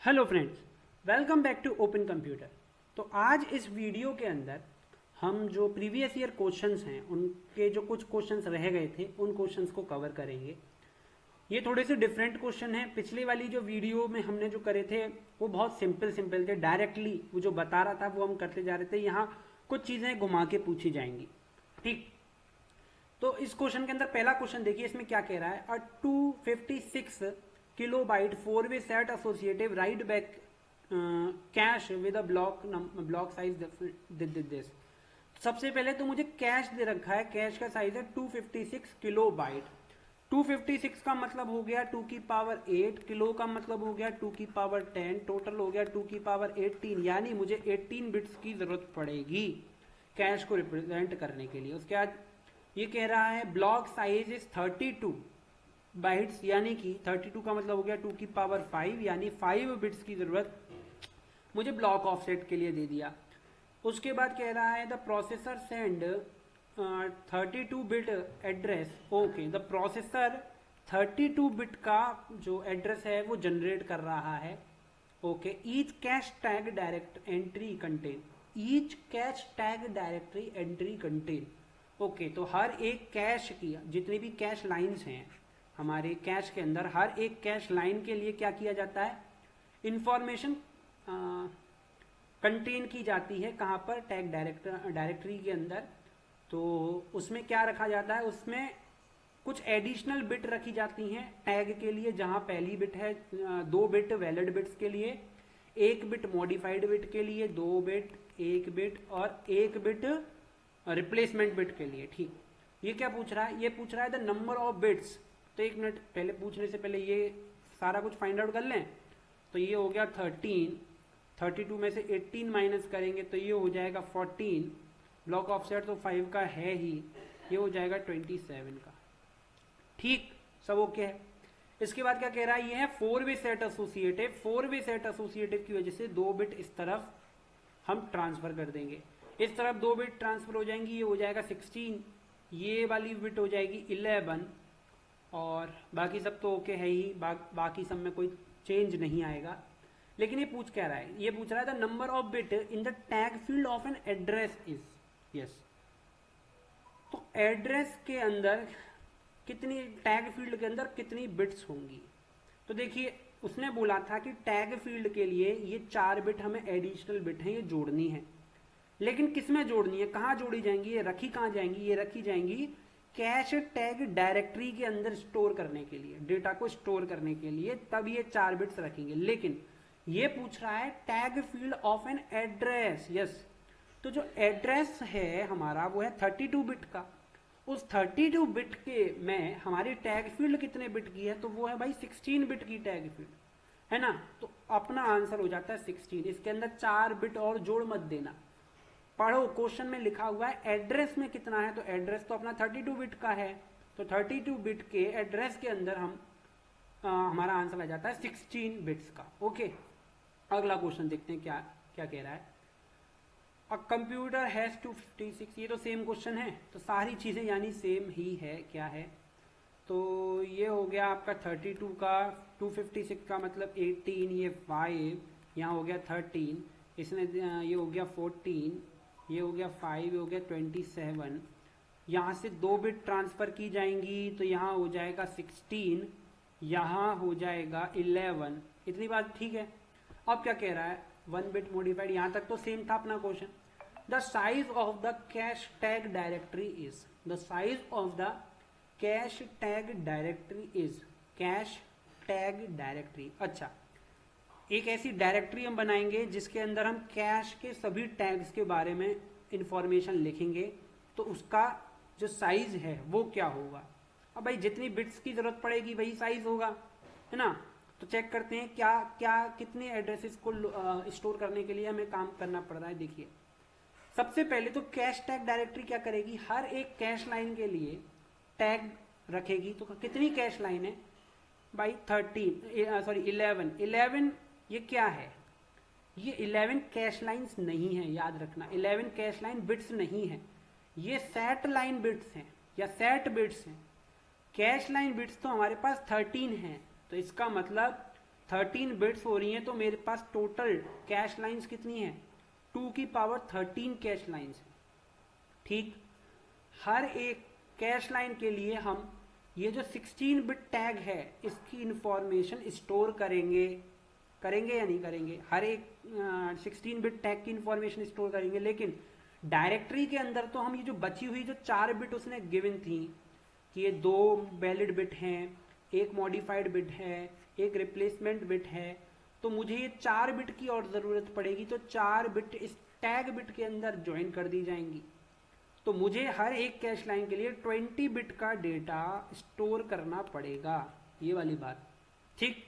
Hello friends, welcome back to open computer. तो आज इस वीडियो के अंदर हम जो प्रीवियस ईयर क्वेश्चंस हैं उनके जो कुछ क्वेश्चंस रह गए थे उन क्वेश्चंस को कवर करेंगे। ये थोड़े से डिफरेंट क्वेश्चन हैं। पिछली वाली जो वीडियो में हमने जो करे थे वो बहुत सिंपल सिंपल थे, डायरेक्टली वो जो बता रहा था वो हम करते जा रहे थे। यहाँ कुछ चीज़ें घुमा के पूछी जाएंगी। ठीक, तो इस क्वेश्चन के अंदर पहला क्वेश्चन देखिए, इसमें क्या कह रहा है। अ 256 किलोबाइट 4-वे set associative write back cache with a block size this. सबसे पहले तो मुझे कैश दे रखा है, कैश का साइज है 256 किलोबाइट। 256 का मतलब हो गया 2 की पावर 8, किलो का मतलब हो गया 2 की पावर 10, टोटल हो गया 2 की पावर 18, यानी मुझे 18 बिट्स की जरूरत पड़ेगी कैश को रिप्रेजेंट करने के लिए। उसके बाद ये कह रहा है ब्लॉक साइज इज 32 बाइट्स, यानी कि 32 का मतलब हो गया 2 की पावर 5, यानी 5 बिट्स की जरूरत मुझे ब्लॉक ऑफसेट के लिए दे दिया। उसके बाद कह रहा है the processor send 32 bit address. Okay, the processor 32 bit का जो एड्रेस है वो जनरेट कर रहा है। Okay, each cash tag direct entry contain, each cash tag directory entry contain. Okay, तो हर एक कैश की जितनी भी कैश लाइंस हैं हमारे कैश के अंदर, हर एक कैश लाइन के लिए क्या किया जाता है, इंफॉर्मेशन कंटेन की जाती है। कहाँ पर, टैग डायरेक्टरी के अंदर। तो उसमें क्या रखा जाता है, उसमें कुछ एडिशनल बिट रखी जाती हैं टैग के लिए, जहां पहली बिट है 2 बिट वैलिड बिट्स के लिए, 1 बिट मॉडिफाइड बिट के लिए, 2 बिट, 1 बिट और 1 बिट रिप्लेसमेंट बिट के लिए। ठीक, ये क्या पूछ रहा है, ये पूछ रहा है द नंबर ऑफ बिट्स। तो एक मिनट पहले, पूछने से पहले ये सारा कुछ फाइंड आउट कर लें। तो ये हो गया 13, 32 में से 18 माइनस करेंगे तो ये हो जाएगा 14, ब्लॉक ऑफसेट तो 5 का है ही, ये हो जाएगा 27 का। ठीक, सब ओके है। इसके बाद क्या कह रहा है, ये है 4-वे सेट एसोसिएटिव। 4-वे सेट एसोसिएटिव की वजह से 2 बिट इस तरफ हम ट्रांसफर कर देंगे, इस तरफ 2 बिट ट्रांसफर हो जाएंगी, ये हो जाएगा 16, ये वाली बिट हो जाएगी 11, और बाकी सब तो ओके है ही, बाकी सब में कोई चेंज नहीं आएगा। लेकिन ये पूछ क्या रहा है, ये पूछ रहा है the number of bit in the tag field of an address is. Yes, तो एड्रेस के अंदर कितनी, टैग फील्ड के अंदर कितनी बिट्स होंगी। तो देखिए, उसने बोला था कि टैग फील्ड के लिए ये 4 बिट हमें एडिशनल बिट है, ये जोड़नी है। लेकिन किसमें जोड़नी है, कहाँ जोड़ी जाएंगी, ये रखी कहाँ जाएंगी, ये रखी जाएंगी कैश टैग डायरेक्टरी के अंदर स्टोर करने के लिए, डेटा को स्टोर करने के लिए, तब ये 4 बिट्स रखेंगे। लेकिन ये पूछ रहा है tag field of an address. Yes, तो जो एड्रेस है हमारा वो है 32 बिट का। उस 32 बिट के में हमारी टैग फील्ड कितने बिट की है, तो वो है भाई 16 बिट की टैग फील्ड, है ना। तो अपना आंसर हो जाता है 16। इसके अंदर 4 बिट और जोड़ मत देना। पढ़ो, क्वेश्चन में लिखा हुआ है एड्रेस में कितना है, तो एड्रेस तो अपना 32 बिट का है, तो 32 बिट के एड्रेस के अंदर हम हमारा आंसर आ जाता है 16 बिट्स का। ओके, अगला क्वेश्चन देखते हैं क्या क्या कह रहा है। अ कंप्यूटर हैज 256, ये तो सेम क्वेश्चन है, तो सारी चीजें यानी सेम ही है। क्या है, तो ये हो गया आपका 32 का, 256 का मतलब 18, ये 5, यहाँ हो गया 13, इसने ये हो गया 14, ये हो गया 5, ये हो गया 27। यहाँ से 2 बिट ट्रांसफर की जाएंगी तो यहाँ हो जाएगा 16, यहाँ हो जाएगा 11। इतनी बात ठीक है। अब क्या कह रहा है, 1 बिट मॉडिफाइड, यहाँ तक तो सेम था अपना question. The size of the cash tag directory is, the size of the cash tag directory is, cash tag directory. अच्छा, एक ऐसी डायरेक्टरी हम बनाएंगे जिसके अंदर हम कैश के सभी टैग्स के बारे में इंफॉर्मेशन लिखेंगे, तो उसका जो साइज है वो क्या होगा। अब भाई जितनी बिट्स की जरूरत पड़ेगी वही साइज होगा, है ना। तो चेक करते हैं क्या क्या कितने एड्रेसेस को स्टोर करने के लिए हमें काम करना पड़ रहा है। देखिए, सबसे पहले तो कैश टैग डायरेक्टरी क्या करेगी, हर एक कैश लाइन के लिए टैग रखेगी। तो कितनी कैश लाइन है भाई, 11। ये क्या है, ये 11 कैश लाइन्स नहीं है, याद रखना 11 कैश लाइन बिट्स नहीं है, ये सेट लाइन बिट्स हैं या सेट बिट्स हैं। कैश लाइन बिट्स तो हमारे पास 13 हैं, तो इसका मतलब 13 बिट्स हो रही हैं, तो मेरे पास टोटल कैश लाइंस कितनी है? 2 की पावर 13 कैश लाइंस है। ठीक, हर एक कैश लाइन के लिए हम ये जो 16 बिट टैग है इसकी इंफॉर्मेशन स्टोर करेंगे या नहीं करेंगे? हर एक 16 बिट टैग की इंफॉर्मेशन स्टोर करेंगे, लेकिन डायरेक्टरी के अंदर तो हम ये जो बची हुई जो 4 बिट उसने गिवन थी कि ये 2 वैलिड बिट हैं, एक मॉडिफाइड बिट है, एक रिप्लेसमेंट बिट है, तो मुझे ये 4 बिट की और ज़रूरत पड़ेगी, तो 4 बिट इस टैग बिट के अंदर ज्वाइन कर दी जाएंगी। तो मुझे हर एक कैश लाइन के लिए 20 बिट का डेटा स्टोर करना पड़ेगा, ये वाली बात। ठीक,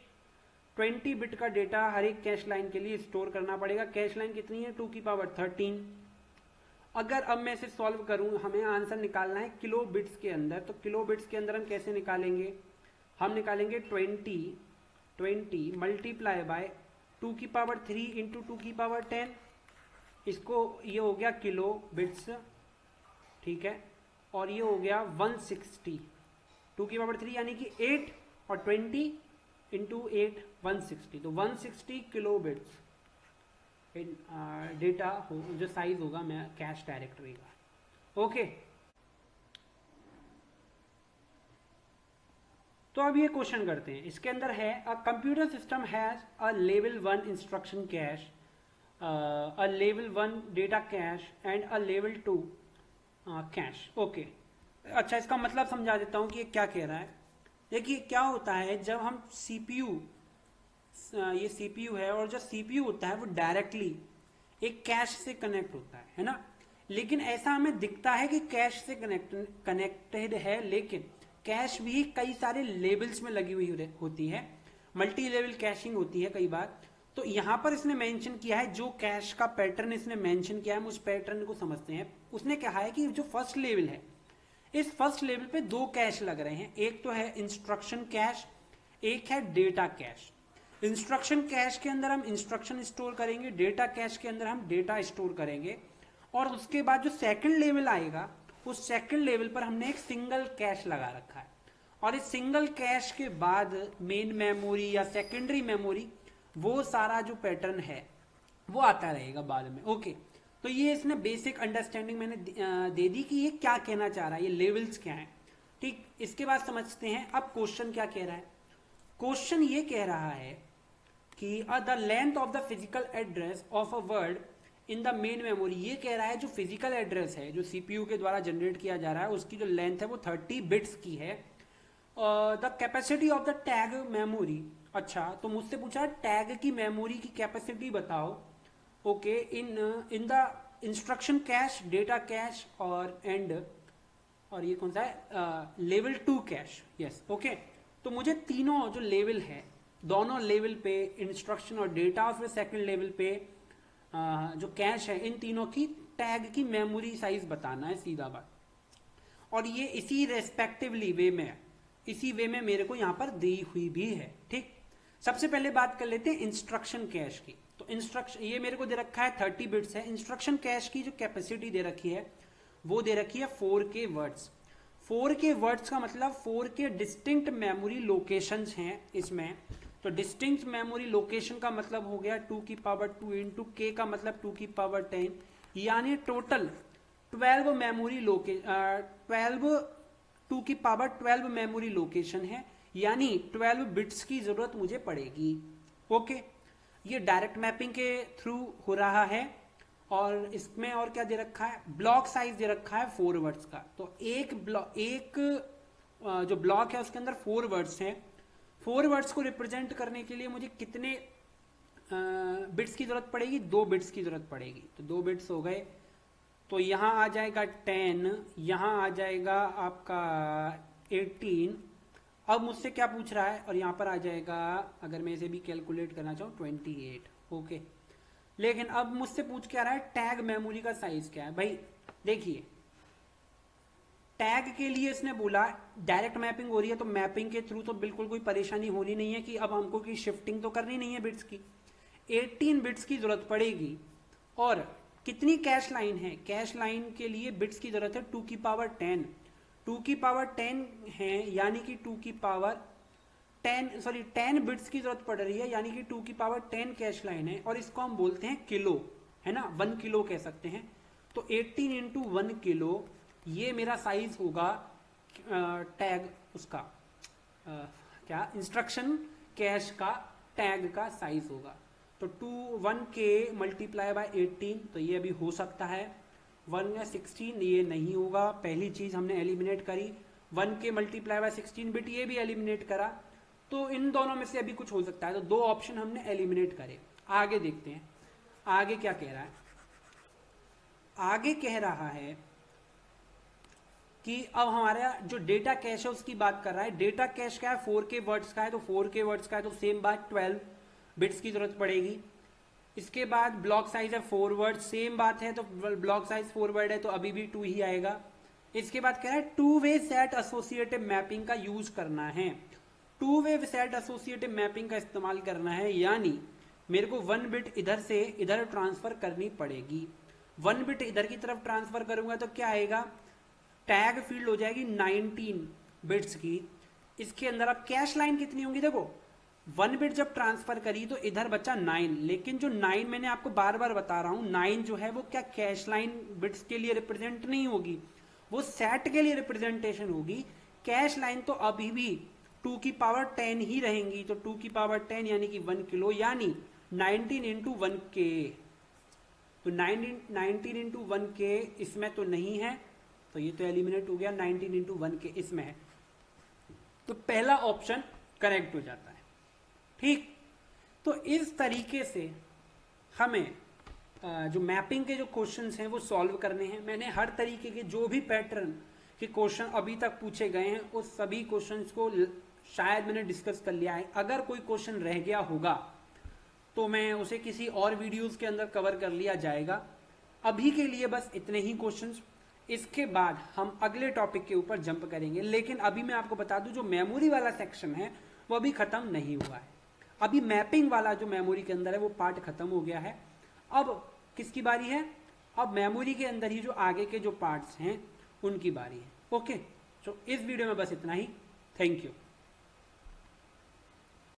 20 बिट का डेटा हर एक कैश लाइन के लिए स्टोर करना पड़ेगा। कैश लाइन कितनी है? 2 की पावर 13। अगर अब मैं इसे सॉल्व करूं, हमें आंसर निकालना है किलो बिट्स के अंदर, तो किलो बिट्स के अंदर हम कैसे निकालेंगे? हम निकालेंगे 20 मल्टीप्लाई बाय 2 की पावर 3 इंटू 2 की पावर 10, इसको ये हो गया किलो बिट्स, ठीक है, और ये हो गया 160, 2 की पावर 3 यानी कि 8 और 20 इंटू 8 160, तो 160 किलो बिट्स डेटा जो साइज होगा मैं कैश डायरेक्टरी का। ओके, तो अब ये क्वेश्चन करते हैं। इसके अंदर है a computer system has a level 1 instruction cache, a level 1 data cache and a level 2 cash. Okay, अच्छा, इसका मतलब समझा देता हूँ कि ये क्या कह रहा है। देखिए क्या होता है, जब हम सीपीयू, ये सीपीयू है, और जो सीपीयू होता है वो डायरेक्टली एक कैश से कनेक्ट होता है ना। लेकिन ऐसा हमें दिखता है कि कैश से कनेक्टेड है, लेकिन कैश भी कई सारे लेवल्स में लगी हुई होती है, मल्टी लेवल कैशिंग होती है कई बार। तो यहां पर इसने मेंशन किया है, जो कैश का पैटर्न इसने मेंशन किया है, हम उस पैटर्न को समझते हैं। उसने कहा है कि जो फर्स्ट लेवल है, इस फर्स्ट लेवल पे 2 कैश लग रहे हैं, एक तो है इंस्ट्रक्शन कैश, एक है डेटा कैश। इंस्ट्रक्शन कैश के अंदर हम इंस्ट्रक्शन स्टोर करेंगे, डेटा कैश के अंदर हम डेटा स्टोर करेंगे, और उसके बाद जो सेकंड लेवल आएगा, उस सेकंड लेवल पर हमने एक सिंगल कैश लगा रखा है, और इस सिंगल कैश के बाद मेन मेमोरी या सेकेंडरी मेमोरी, वो सारा जो पैटर्न है वो आता रहेगा बाद में। ओके, तो ये इसने बेसिक अंडरस्टैंडिंग मैंने दे दी कि ये क्या कहना चाह रहा है, ये लेवल्स क्या है। ठीक, इसके बाद समझते हैं अब क्वेश्चन क्या कह रहा है। क्वेश्चन ये कह रहा है कि the length of the physical address of a word in the main memory, ये कह रहा है जो फिजिकल एड्रेस है जो सीपीयू के द्वारा जनरेट किया जा रहा है, उसकी जो लेंथ है वो 30 बिट्स की है। The capacity of the tag memory, अच्छा तो मुझसे पूछा टैग की मेमोरी की कैपेसिटी बताओ। Okay, in the instruction cache, data cache और ये कौन सा है, लेवल 2 कैश। यस, ओके, तो मुझे तीनों जो लेवल है, दोनों लेवल पे इंस्ट्रक्शन और डेटा, और फिर सेकंड लेवल पे जो कैश है, इन तीनों की टैग की मेमोरी साइज बताना है, सीधा बात। और ये इसी रेस्पेक्टिवली वे में, इसी वे में मेरे को यहां पर दी हुई भी है। ठीक, सबसे पहले बात कर लेते हैं इंस्ट्रक्शन कैश की। तो इंस्ट्रक्शन ये मेरे को दे रखा है 30 बिट्स है। इंस्ट्रक्शन कैश की जो कैपेसिटी दे रखी है वो दे रखी है 4K वर्ड्स। 4K वर्ड्स का मतलब 4K डिस्टिंक्ट मेमोरी लोकेशंस हैं इसमें। तो डिस्टिंक्ट मेमोरी लोकेशन का मतलब हो गया 2 की पावर 2 इंटू K का मतलब 2 की पावर 10, यानी टोटल 12 मेमोरी 2 की पावर 12 मेमोरी लोकेशन है, यानी 12 बिट्स की जरूरत मुझे पड़ेगी। ओके, ये डायरेक्ट मैपिंग के थ्रू हो रहा है। और इसमें और क्या दे रखा है, ब्लॉक साइज दे रखा है 4 वर्ड्स का। तो एक जो ब्लॉक है उसके अंदर 4 वर्ड्स हैं। 4 वर्ड्स को रिप्रेजेंट करने के लिए मुझे कितने बिट्स की जरूरत पड़ेगी? 2 बिट्स की जरूरत पड़ेगी। तो 2 बिट्स हो गए, तो यहाँ आ जाएगा 10, यहाँ आ जाएगा आपका 18। अब मुझसे क्या पूछ रहा है, और यहाँ पर आ जाएगा, अगर मैं इसे भी कैलकुलेट करना चाहूँ 28। ओके, लेकिन अब मुझसे पूछ क्या रहा है, टैग मेमोरी का साइज क्या है। भाई देखिए, टैग के लिए इसने बोला डायरेक्ट मैपिंग हो रही है, तो मैपिंग के थ्रू तो बिल्कुल कोई परेशानी होनी नहीं है कि अब हमको की शिफ्टिंग तो करनी नहीं है बिट्स की। 18 बिट्स की जरूरत पड़ेगी। और कितनी कैश लाइन है? कैश लाइन के लिए बिट्स की जरूरत है 2 की पावर 10। 2 की पावर 10 है, यानी कि 2 की पावर 10 बिट्स की जरूरत पड़ रही है, यानी कि 2 की पावर 10 कैश लाइन है, और इसको हम बोलते हैं किलो, है ना, 1 किलो कह सकते हैं। तो 18 इंटू 1 किलो, ये मेरा साइज होगा टैग उसका, क्या इंस्ट्रक्शन कैश का टैग का साइज होगा। तो 1K मल्टीप्लाई बाय 18, तो ये अभी हो सकता है। 1 या 16 ये नहीं होगा, पहली चीज हमने एलिमिनेट करी। 1K मल्टीप्लाई बाय 16 बिट ये भी एलिमिनेट करा। तो इन दोनों में से अभी कुछ हो सकता है, तो 2 ऑप्शन हमने एलिमिनेट करे। आगे देखते हैं आगे क्या कह रहा है। आगे कह रहा है कि अब हमारा जो डेटा कैश है उसकी बात कर रहा है। डेटा कैश क्या है, 4K वर्ड्स का है, तो 4K वर्ड्स का है तो सेम बात 12 बिट्स की जरूरत पड़ेगी। इसके बाद ब्लॉक साइज है 4 वर्ड, सेम बात है, तो ब्लॉक साइज 4 वर्ड है तो अभी भी 2 ही आएगा। इसके बाद कह रहा है 2 वे सेट एसोसिएटिव मैपिंग का यूज करना है। 2 वे सेट एसोसिएटिव मैपिंग का इस्तेमाल करना है, यानी मेरे को 1 बिट इधर से इधर ट्रांसफर करनी पड़ेगी। 1 बिट इधर की तरफ ट्रांसफर करूंगा तो क्या आएगा, टैग फील्ड हो जाएगी 19 बिट्स की। इसके अंदर अब कैश लाइन कितनी होंगी, देखो 1 बिट जब ट्रांसफर करी तो इधर बचा 9, लेकिन जो 9 मैंने आपको बार बार बता रहा हूं, 9 जो है वो क्या कैश लाइन बिट्स के लिए रिप्रेजेंट नहीं होगी, वो सेट के लिए रिप्रेजेंटेशन होगी। कैश लाइन तो अभी भी 2 की पावर 10 ही रहेंगी, तो 2 की पावर 10 यानी कि 1 किलो, यानी 19 इंटू 1K। तो 19 इंटू 1K इसमें तो नहीं है, तो ये तो एलिमिनेट हो गया। 19 इंटू 1K इसमें है, तो पहला ऑप्शन करेक्ट हो जाता है। ठीक, तो इस तरीके से हमें जो मैपिंग के जो क्वेश्चंस हैं वो सॉल्व करने हैं। मैंने हर तरीके के जो भी पैटर्न के क्वेश्चन अभी तक पूछे गए हैं उस सभी क्वेश्चंस को शायद मैंने डिस्कस कर लिया है। अगर कोई क्वेश्चन रह गया होगा तो मैं उसे किसी और वीडियोस के अंदर कवर कर लिया जाएगा। अभी के लिए बस इतने ही क्वेश्चंस, इसके बाद हम अगले टॉपिक के ऊपर जंप करेंगे। लेकिन अभी मैं आपको बता दूं, जो मेमोरी वाला सेक्शन है वो अभी खत्म नहीं हुआ है। अभी मैपिंग वाला जो मेमोरी के अंदर है वो पार्ट खत्म हो गया है। अब किसकी बारी है, अब मेमोरी के अंदर ही जो आगे के जो पार्ट्स हैं उनकी बारी है। ओके, तो इस वीडियो में बस इतना ही। Thank you.